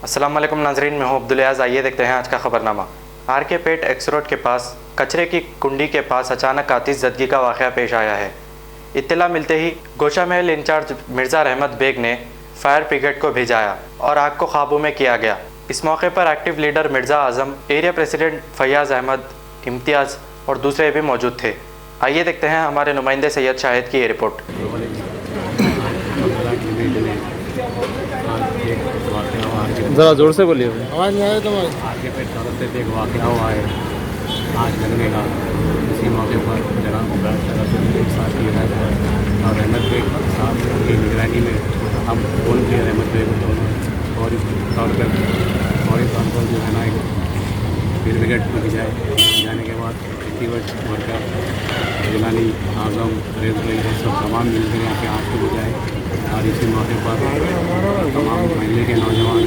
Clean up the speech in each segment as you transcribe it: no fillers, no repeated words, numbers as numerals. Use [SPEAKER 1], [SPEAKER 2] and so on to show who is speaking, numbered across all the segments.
[SPEAKER 1] अस्सलाम वालेकुम नाजरीन, मैं हूं अब्दुल-याज़। आइए देखते हैं आज का खबरनामा। आर के पेट एक्स रोड के पास कचरे की कुंडी के पास अचानक आतिश ज़दगी का वाक़या पेश आया है। इत्तला मिलते ही गोशा महल इंचार्ज मिर्ज़ा रहमत बेग ने फायर ब्रिगेड को भेजाया और आग को काबू में किया गया। इस मौके पर एक्टिव लीडर मिर्ज़ा आज़म, एरिया प्रेसिडेंट फैयाज़ अहमद, इम्तियाज़ और दूसरे भी मौजूद थे। आइए देखते हैं हमारे नुमाइंदे सैयद शाहिद की ये रिपोर्ट।
[SPEAKER 2] ज़रा ज़ोर से बोलिए।
[SPEAKER 3] आवाज़ नहीं आया तुम्हारी।
[SPEAKER 4] आर के पेट तरफ से एक वाक़या हुआ है आज लगने का। इसी मौके पर जनाब एक साथ किया गया और रहमत बेग साहब की निगरानी में हम फ़ोन किए रहमत बेग को और इस तौर पर जो है ना एक फायर ब्रिगेड को जाने के बाद 50 वर्कर जिलानी आज़म रेलवे सब तमाम मिलकर यहाँ के आग को बुझाए। और इसी मौके पर तमाम महल्ले के नौजवान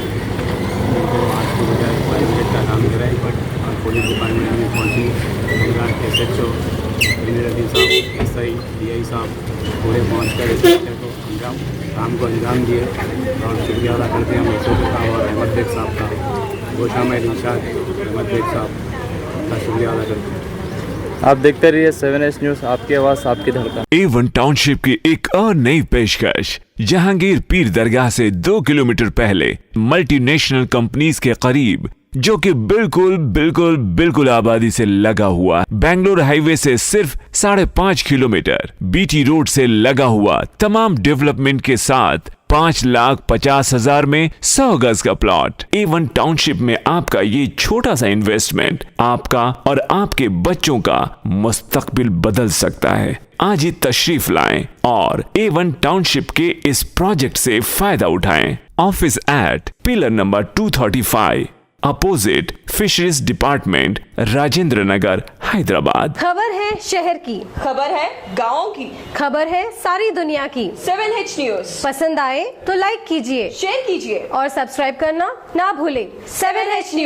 [SPEAKER 4] उनको आग को बुझाए फायर ब्रिगेड का काम कराए। और पुलिस डिपार्टमेंट में पहुँची, SHO इंजीनियर साहब, SI DI साहब पूरे पहुँच कर इस काम को अंजाम दिए। और शुक्रिया अदा करते हैं हम SHO साहब और रहमत बेग साहब का, गोशा महल इंचार्ज रहमत बेग साहब का शुक्रिया अदा करते हैं।
[SPEAKER 2] आप देखते रहिए 7H न्यूज़, आपकी आवाज़ आपकी धड़कन।
[SPEAKER 5] A1 टाउनशिप की एक और नई पेशकश। जहांगीर पीर दरगाह से 2 किलोमीटर पहले मल्टीनेशनल कंपनीज के करीब, जो कि बिल्कुल आबादी से लगा हुआ, बेंगलोर हाईवे से सिर्फ 5.5 किलोमीटर, BT रोड से लगा हुआ, तमाम डेवलपमेंट के साथ 5,50,000 में 100 गज का प्लॉट। A1 टाउनशिप में आपका ये छोटा सा इन्वेस्टमेंट आपका और आपके बच्चों का मुस्तकबिल बदल सकता है। आज ही तशरीफ लाएं और A1 टाउनशिप के इस प्रोजेक्ट से फायदा उठाएं। Office at pillar number 235 opposite fisheries department, Rajendra Nagar, Hyderabad.
[SPEAKER 6] खबर है शहर की,
[SPEAKER 7] खबर है गाँव की,
[SPEAKER 6] खबर है सारी दुनिया की।
[SPEAKER 7] 7H न्यूज़
[SPEAKER 6] पसंद आए तो लाइक कीजिए,
[SPEAKER 7] शेयर कीजिए
[SPEAKER 6] और सब्सक्राइब करना ना भूलें।
[SPEAKER 7] 7H news.